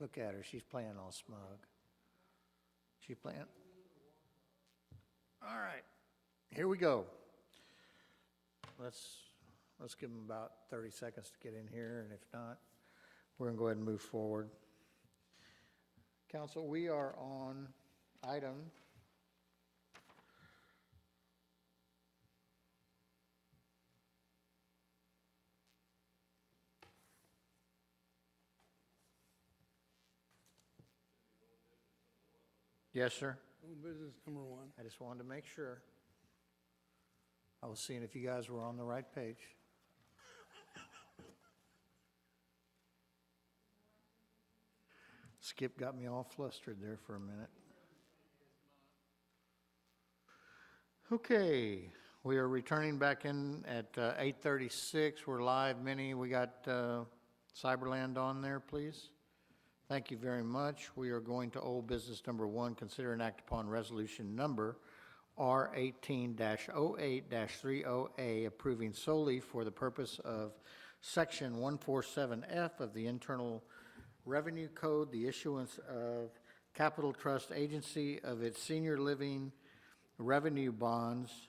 Look at her, she's playing all smug. She playing? All right, here we go. Let's give them about 30 seconds to get in here, and if not, we're gonna go ahead and move forward. Council, we are on item Yes, sir. Old business number 1. I just wanted to make sure. I was seeing if you guys were on the right page. Skip got me all flustered there for a minute. Okay, we are returning back in at 8:36. We're live. Minnie, we got Cyberland on there, please. Thank you very much. We are going to old business number 1, consider and act upon resolution number R18-08-30A, approving solely for the purpose of section 147F of the Internal Revenue Code, the issuance of Capital Trust Agency of its senior living revenue bonds,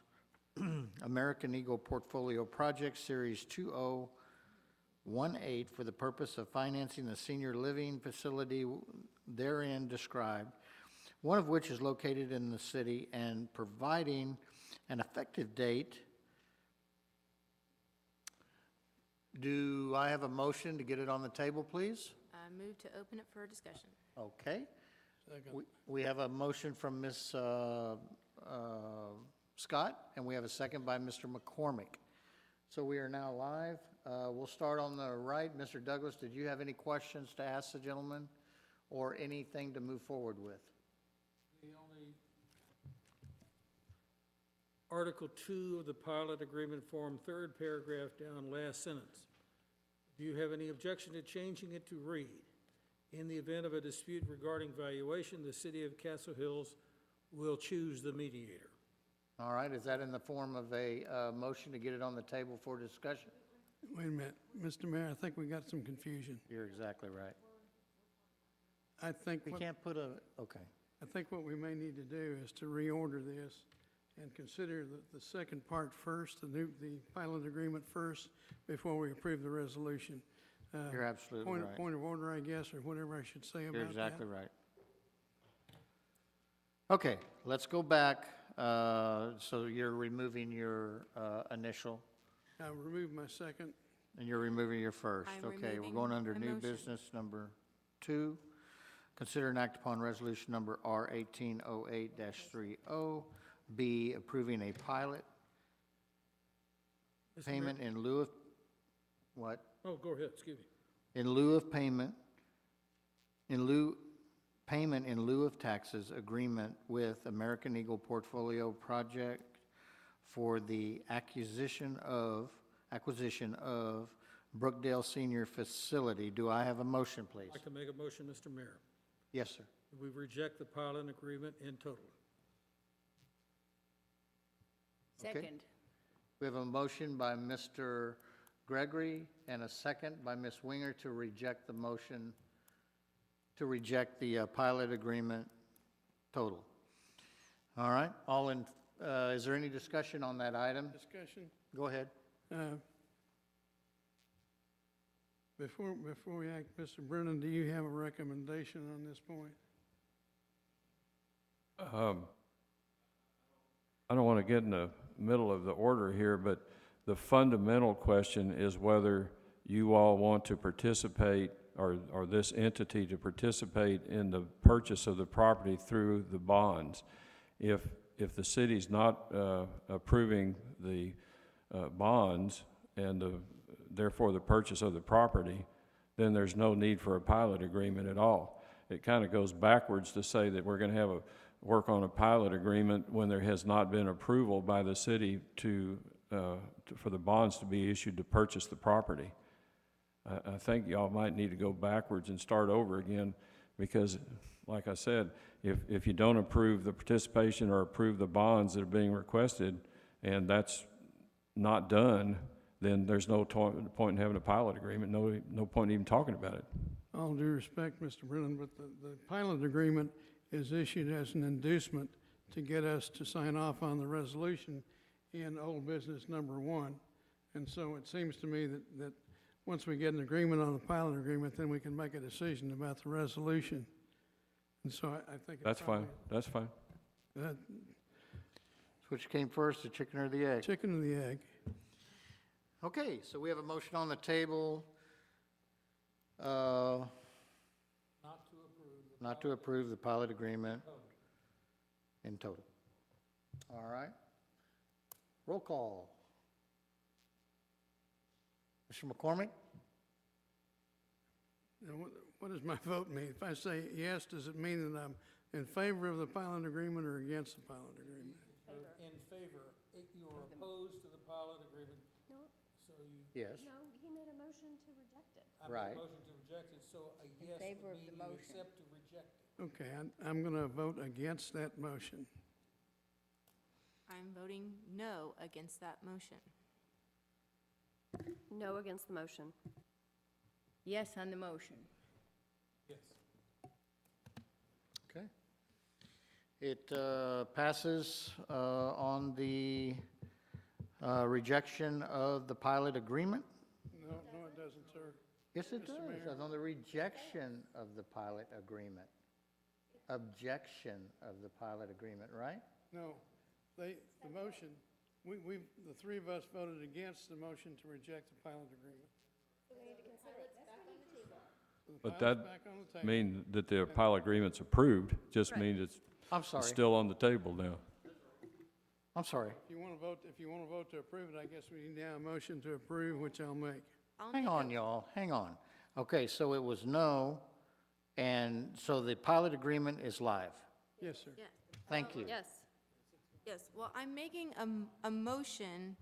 American Eagle Portfolio Project Series 2018, for the purpose of financing the senior living facility therein described, one of which is located in the city, and providing an effective date. Do I have a motion to get it on the table, please? Move to open it for discussion. Okay. Second. We have a motion from Ms. Scott, and we have a second by Mr. McCormick. So we are now live. We'll start on the right. Mr. Douglas, did you have any questions to ask the gentleman or anything to move forward with? The only Article 2 of the pilot agreement form, 3rd paragraph down, last sentence. Do you have any objection to changing it to read? In the event of a dispute regarding valuation, the city of Castle Hills will choose the mediator. All right, is that in the form of a motion to get it on the table for discussion? Wait a minute, Mr. Mayor, I think we got some confusion. You're exactly right. I think We can't put a, okay. what we may need to do is to reorder this and consider the second part first, the pilot agreement first, before we approve the resolution. You're absolutely right. Point of order, I guess, or whatever I should say about that. You're exactly right. Okay, let's go back. So you're removing your initial, I remove my second. and you're removing your first. I'm Okay, we're removing going under my new motion. business number 2. Consider and act upon resolution number R1808-30B, approving a pilot Mr. Mayor- payment in lieu of, what? Oh, go ahead, excuse me. In lieu of payment, payment in lieu of taxes agreement with American Eagle Portfolio Project for the acquisition of Brookdale Senior Facility. Do I have a motion, please? I'd like to make a motion, Mr. Mayor. Yes, sir. We reject the pilot agreement in total. Okay. Second. We have a motion by Mr. Gregory and a second by Ms. Winger to reject the motion, to reject the pilot agreement total. All right, is there any discussion on that item? Discussion? Go ahead. Before we act, Mr. Brennan, do you have a recommendation on this point? I don't want to get in the middle of the order here, but the fundamental question is whether you all want to participate, or this entity to participate in the purchase of the property through the bonds. If the city's not approving the bonds and therefore the purchase of the property, then there's no need for a pilot agreement at all. It kind of goes backwards to say that we're going to have work on a pilot agreement when there has not been approval by the city for the bonds to be issued to purchase the property. I think y'all might need to go backwards and start over again, because, like I said, if you don't approve the participation or approve the bonds that are being requested, and that's not done, then there's no point in having a pilot agreement, no point in even talking about it. All due respect, Mr. Brennan, but the pilot agreement is issued as an inducement to get us to sign off on the resolution in old business number 1. And so it seems to me that once we get an agreement on the pilot agreement, then we can make a decision about the resolution. And so I think it's That's fine, probably that's fine. that Which came first, the chicken or the egg? chicken or the egg. Okay, so we have a motion on the table, not to approve the pilot agreement in total. All right. Roll call. Mr. McCormick? Now, what does my vote mean? If I say yes, does it mean that I'm in favor of the pilot agreement or against the pilot agreement? In favor, you are opposed to the pilot agreement, No, so you, Yes. no, he made a motion to reject it. I made Right. a motion to reject it, so a yes favor would of mean the you motion. accept to reject it. Okay, I'm going to vote against that motion. I'm voting no against that motion. No against the motion. Yes on the motion. Yes. Okay. It passes on the rejection of the pilot agreement? No, it doesn't, sir. Yes, it Mr. does. Mayor. On the rejection of the pilot agreement. Objection of the pilot agreement, right? No, the motion, the three of us voted against the motion to reject the pilot agreement. The But pilot's that back on the table. mean that the pilot agreement's approved, just Right. means it's I'm sorry. still on the table now. I'm sorry. If you want to vote to approve it, I guess we need now a motion to approve, which I'll make. I'll Hang make a- on, y'all, hang on. Okay, so it was no, and so the pilot agreement is live. Yes, sir. Yeah. Thank you. Yes. Yes, well, I'm making a motion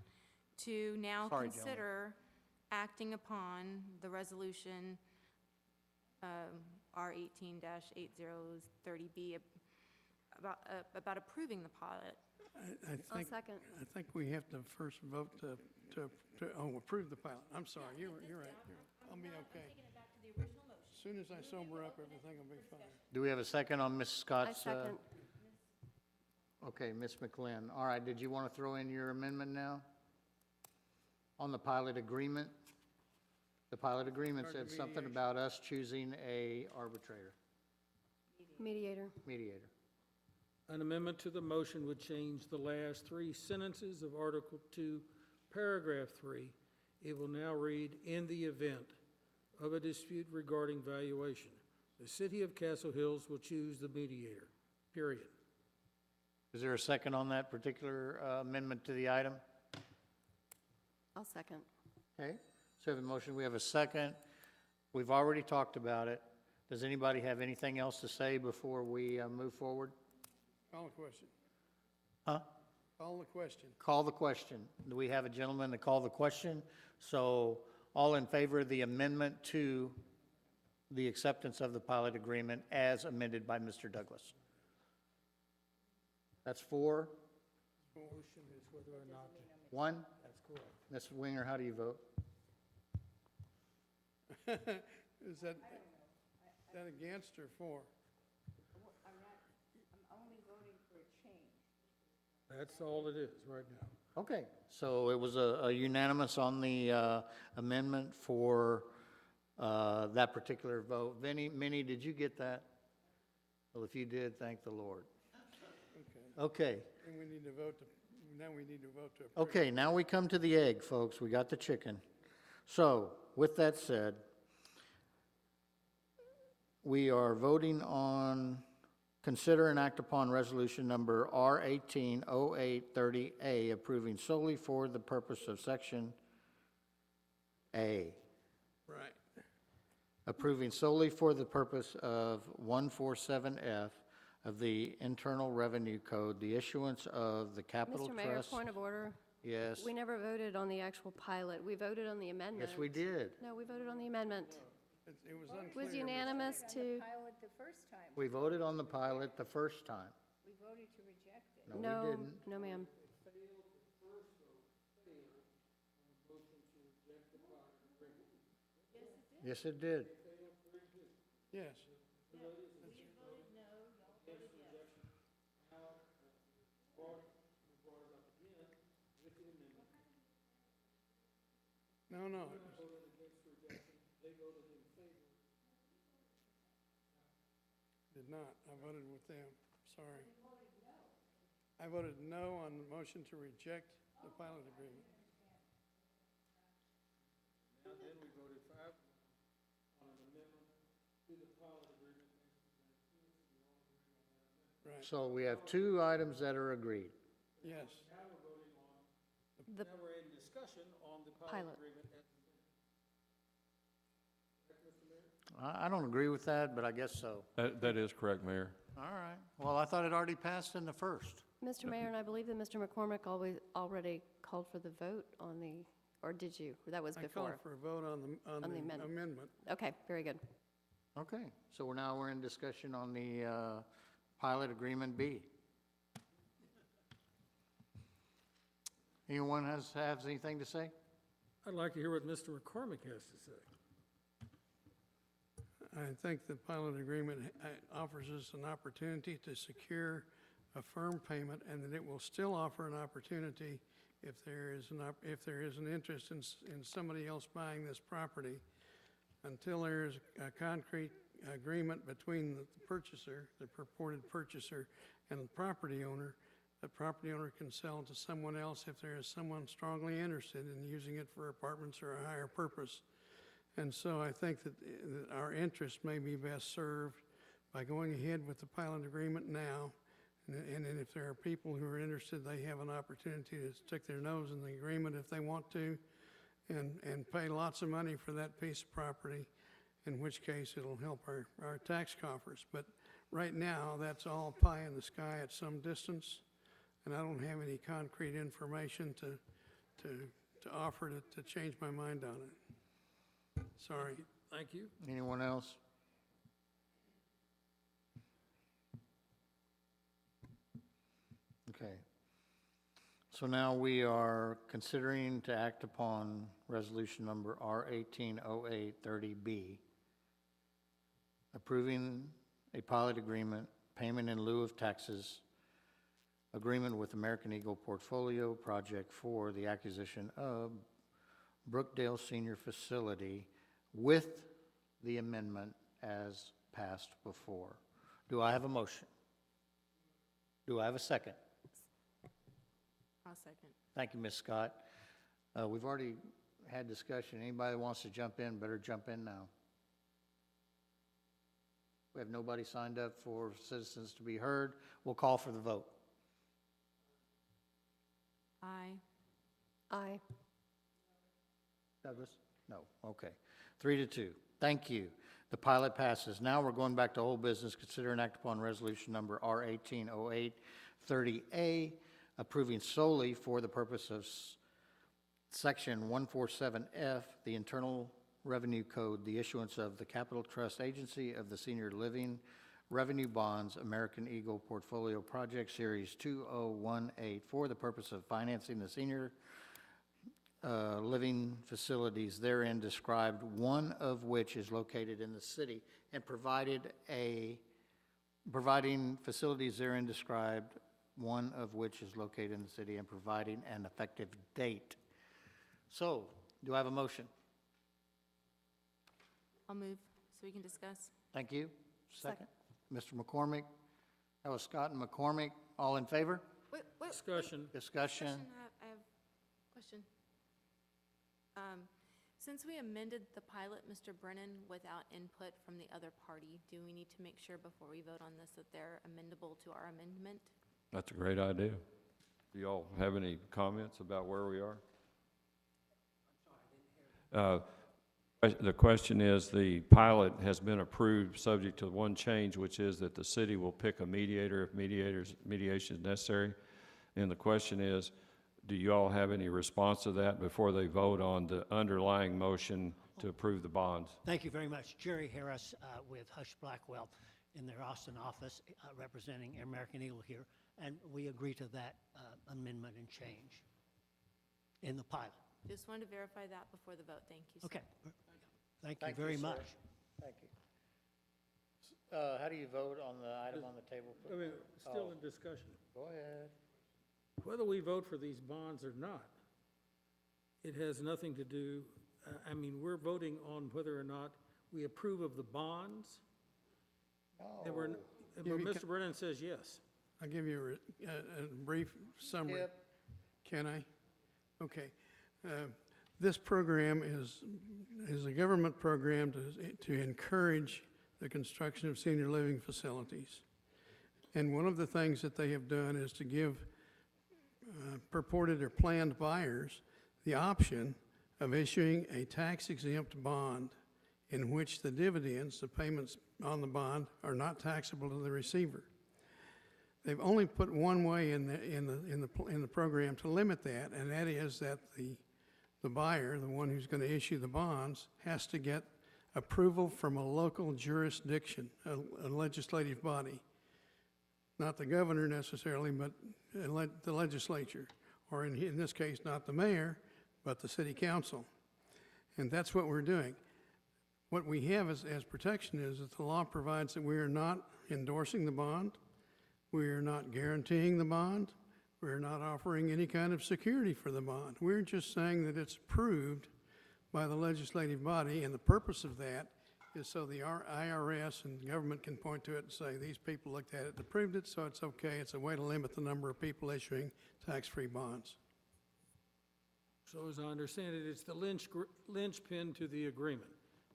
to now Sorry, gentlemen. consider acting upon the resolution, R 18-8030B, about approving the pilot. I'll second. I think we have to first vote to approve the pilot. I'm sorry, you're right. I'll be okay. As soon as I sober up, everything will be fine. Do we have a second on Ms. I Scott's? second. Okay, Ms. McLean. All right, did you want to throw in your amendment now? On the pilot agreement? The pilot agreement Regarding said something mediation. about us choosing a arbitrator, Mediator. mediator. An amendment to the motion would change the last three sentences of Article 2, Paragraph 3. It will now read, "In the event of a dispute regarding valuation, the city of Castle Hills will choose the mediator," period. Is there a second on that particular amendment to the item? I'll second. Okay, so we have a motion, we have a second. We've already talked about it. Does anybody have anything else to say before we move forward? Call the question. Huh? Call the question. Call the question. Do we have a gentleman to call the question? So all in favor of the amendment to the acceptance of the pilot agreement as amended by Mr. Douglas? That's four. Motion is whether or not, One? that's correct. Ms. Winger, how do you vote? Is that against or for? That's all it is right now. Okay, so it was a unanimous on the amendment for that particular vote. Minnie, did you get that? Well, if you did, thank the Lord. Okay, And we need to vote to approve. okay, now we come to the egg, folks. We got the chicken. So, with that said, we are voting on, consider and act upon resolution number R 180830A, approving solely for the purpose of section A. Right. Approving solely for the purpose of 147F of the Internal Revenue Code, the issuance of the capital Mr. Mayor, trust. point of order. Yes, We never voted on the actual pilot. We voted on the amendment. yes, we did. No, we voted on the amendment. It was It unclear. was unanimous to, Pilot the first time. We voted on the pilot the first time. We voted to reject it. No, we no, didn't. no, ma'am. Yes, it did. Yes. No, no. Did not. I voted with them. Sorry. I voted no on the motion to reject the pilot agreement. Now then, we voted 5 on an amendment to the pilot agreement. Right. So we have two items that are agreed. Yes. The Now we're in discussion on the pilot pilot. agreement. I don't agree with that, but I guess so. That is correct, Mayor. All right. Well, I thought it already passed in the first. Mr. Mayor, and I believe that Mr. McCormick already called for the vote on the, or did you? That was I before. called for a vote on the On the amendment. amendment. Okay, very good. Okay, so we're in discussion on the pilot agreement B. Anyone has anything to say? I'd like to hear what Mr. McCormick has to say. I think the pilot agreement offers us an opportunity to secure a firm payment, and that it will still offer an opportunity if there is an interest in somebody else buying this property, until there is a concrete agreement between the purchaser, the purported purchaser, and the property owner. The property owner can sell to someone else if there is someone strongly interested in using it for apartments or a higher purpose. And so I think that our interest may be best served by going ahead with the pilot agreement now. And then if there are people who are interested, they have an opportunity to stick their nose in the agreement if they want to, and pay lots of money for that piece of property, in which case it'll help our tax coffers. But right now, that's all pie in the sky at some distance, and I don't have any concrete information to offer to change my mind on it. Sorry. Thank you. Anyone else? Okay. So now we are considering to act upon resolution number R180830B, approving a pilot agreement, payment in lieu of taxes, agreement with American Eagle Portfolio Project for the acquisition of Brookdale Senior Facility with the amendment as passed before. Do I have a motion? Do I have a second? I'll second. Thank you, Ms. Scott. We've already had discussion. Anybody that wants to jump in, better jump in now. We have nobody signed up for citizens to be heard. We'll call for the vote. Aye. Aye. Douglas? No. Okay. 3-2. Thank you. The pilot passes. Now we're going back to old business. Consider and act upon resolution number R180830A, approving solely for the purpose of Section 147F, the Internal Revenue Code, the issuance of the Capital Trust Agency of the Senior Living Revenue Bonds, American Eagle Portfolio Project Series 2018, for the purpose of financing the senior living facilities therein described, one of which is located in the city, and providing facilities therein described, one of which is located in the city, and providing an effective date. So, do I have a motion? I'll move so we can discuss. Thank you. Second. Mr. McCormick. That was Scott and McCormick. All in favor? Wait. Discussion. Discussion. I have a question. Since we amended the pilot, Mr. Brennan, without input from the other party, do we need to make sure before we vote on this that they're amendable to our amendment? That's a great idea. Do y'all have any comments about where we are? The question is, the pilot has been approved subject to one change, which is that the city will pick a mediator if mediation is necessary. And the question is, do you all have any response to that before they vote on the underlying motion to approve the bonds? Thank you very much. Jerry Harris with Hush Blackwell in their Austin office, representing American Eagle here, and we agree to that amendment and change in the pilot. Just wanted to verify that before the vote. Thank you, sir. Okay. Thank you very sir. much. Thank you. How do you vote on the item on the table? I mean, still Oh. in discussion. Go ahead. Whether we vote for these bonds or not, it has nothing to do, I mean, we're voting on whether or not we approve of the bonds. And we're, No. but You Mr. Brennan says yes. I'll give you a brief summary. Skip. Can I? Okay. This program is a government program to encourage the construction of senior living facilities. And one of the things that they have done is to give purported or planned buyers the option of issuing a tax-exempt bond in which the dividends, the payments on the bond, are not taxable to the receiver. They've only put one way in the program to limit that, and that is that the buyer, the one who's going to issue the bonds, has to get approval from a local jurisdiction, a legislative body. Not the governor necessarily, but the legislature, or in this case, not the mayor, but the city council. And that's what we're doing. What we have as protection is that the law provides that we are not endorsing the bond, we are not guaranteeing the bond, we are not offering any kind of security for the bond. We're just saying that it's approved by the legislative body, and the purpose of that is so the IRS and government can point to it and say, these people looked at it and approved it, so it's okay. It's a way to limit the number of people issuing tax-free bonds. So as I understand it, it's the linchpin to the agreement.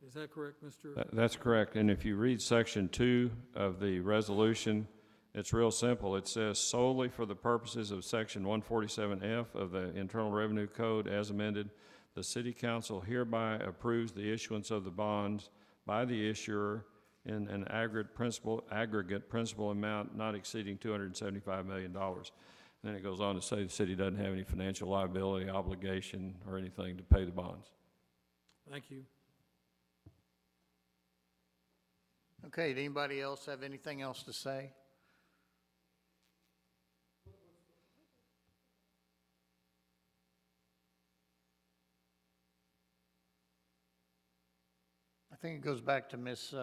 Is that correct, Mr.? That's correct, and if you read Section 2 of the resolution, it's real simple. It says solely for the purposes of Section 147F of the Internal Revenue Code as amended, the City Council hereby approves the issuance of the bonds by the issuer in an aggregate principal amount not exceeding $275 million. Then it goes on to say the city doesn't have any financial liability, obligation, or anything to pay the bonds. Thank you. Okay, did anybody else have anything else to say? I think it goes back to Ms.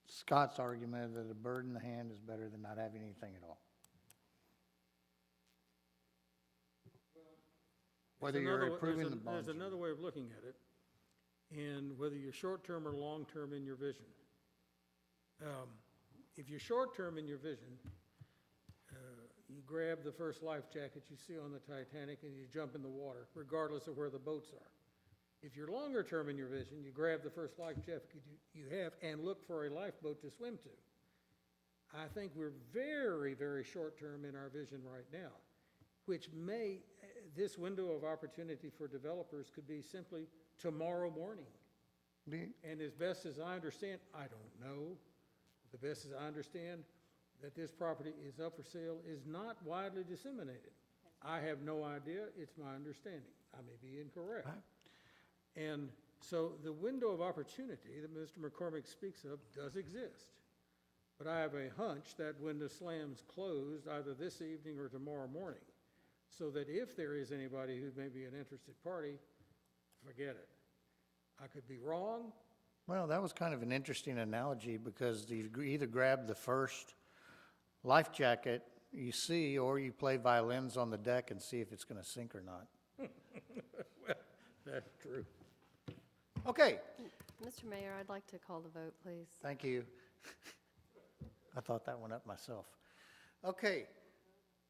Scott's argument that a bird in the hand is better than not having anything at all. Whether you're approving the bonds. There's another way of looking at it, and whether you're short-term or long-term in your vision. If you're short-term in your vision, you grab the first life jacket you see on the Titanic and you jump in the water, regardless of where the boats are. If you're longer-term in your vision, you grab the first life jacket you have and look for a lifeboat to swim to. I think we're very, very short-term in our vision right now, which this window of opportunity for developers could be simply tomorrow morning. And as best as I understand, I don't know, the best as I understand, that this property is up for sale is not widely disseminated. I have no idea, it's my understanding. I may be incorrect. And so the window of opportunity that Mr. McCormick speaks of does exist. But I have a hunch that window slams closed either this evening or tomorrow morning, so that if there is anybody who may be an interested party, forget it. I could be wrong. Well, that was kind of an interesting analogy because you either grab the first life jacket you see, or you play violins on the deck and see if it's going to sink or not. Well, that's true. Okay, Mr. Mayor, I'd like to call the vote, please. thank you. I thought that one up myself. Okay,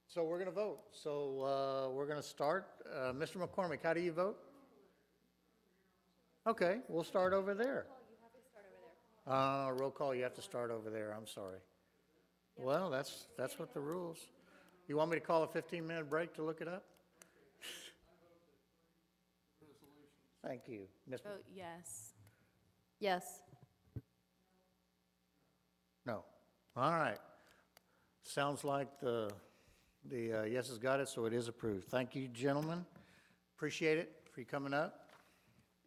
so we're going to vote. So we're going to start. Mr. McCormick, how do you vote? Okay, we'll start over there. Roll call, you have to start over there, I'm sorry. Well, that's what the rules. You want me to call a 15-minute break to look it up? Thank you. Ms. Vote yes. Yes. No. All right. Sounds like the yes has got it, so it is approved. Thank you, gentlemen. Appreciate it for you coming up.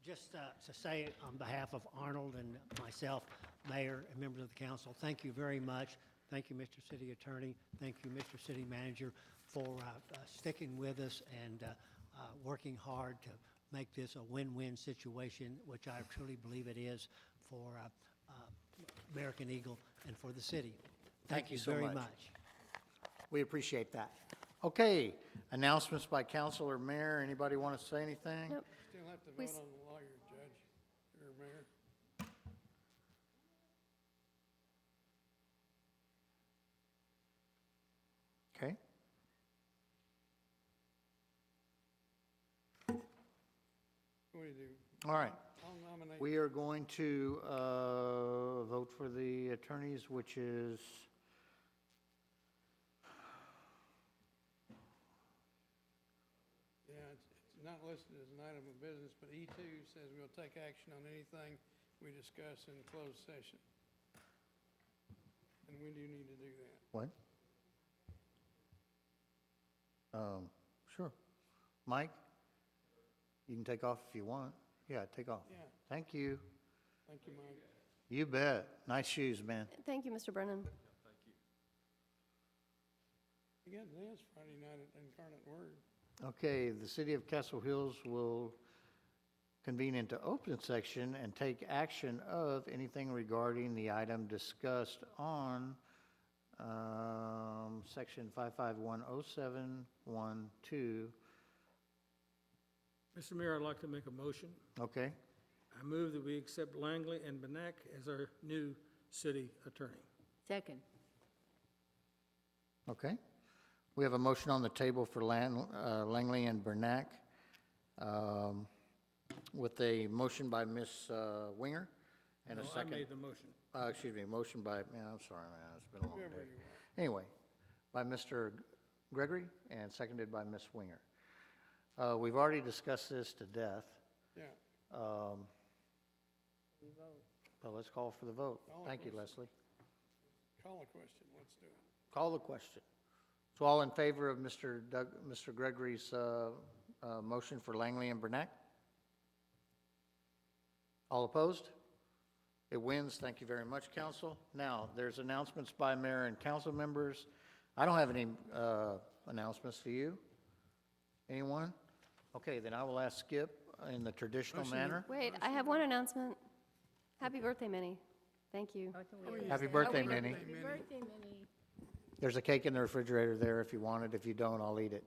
Just to say on behalf of Arnold and myself, Mayor and members of the council, thank you very much. Thank you, Mr. City Attorney. Thank you, Mr. City Manager, for sticking with us and working hard to make this a win-win situation, which I truly believe it is for American Eagle and for the city. Thank you so very much. much. We appreciate that. Okay, announcements by council or mayor. Anybody want to say anything? Nope. Still have to We vote s- on the lawyer, Judge, or Mayor. Okay. What do you do? All right. I'll nominate. We are going to vote for the attorneys, which is, Yeah, it's not listed as an item of business, but E2 says we'll take action on anything we discuss in closed session. And when do you need to do that? what? Sure. Mike, you can take off if you want. Yeah, take off. Yeah, Thank you. thank you, Mike. You bet. Nice shoes, man. Thank you, Mr. Brennan. You got this Friday night at Incarnate Word. Okay, the city of Castle Hills will convene into open section and take action of anything regarding the item discussed on section 5510712. Mr. Mayor, I'd like to make a motion. Okay, I move that we accept Langley and Benak as our new city attorney. Second. okay. We have a motion on the table for Langley and Bernack, with a motion by Ms. Winger and a No, I second. made the motion. Excuse me, motion by, man, I'm sorry, man, it's been a long Whoever day. you want. Anyway, by Mr. Gregory and seconded by Ms. Winger. We've already discussed this to death. Yeah, Well, let's call for the vote. Call a Thank you, question. Leslie. call a question, let's do it. Call the question. So all in favor of Mr. Gregory's motion for Langley and Bernack? All opposed? It wins. Thank you very much, council. Now, there's announcements by mayor and council members. I don't have any announcements. Do you? Anyone? Okay, then I will ask Skip in the traditional manner. Wait, I have one announcement. Happy birthday, Minnie. Thank you. Happy birthday, Minnie. Happy birthday, Minnie. There's a cake in the refrigerator there if you want it. If you don't, I'll eat it.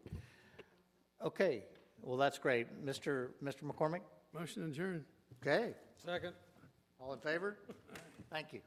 Okay, well, that's great. Mr. McCormick? Motion adjourned. Okay, Second. all in favor? Thank you.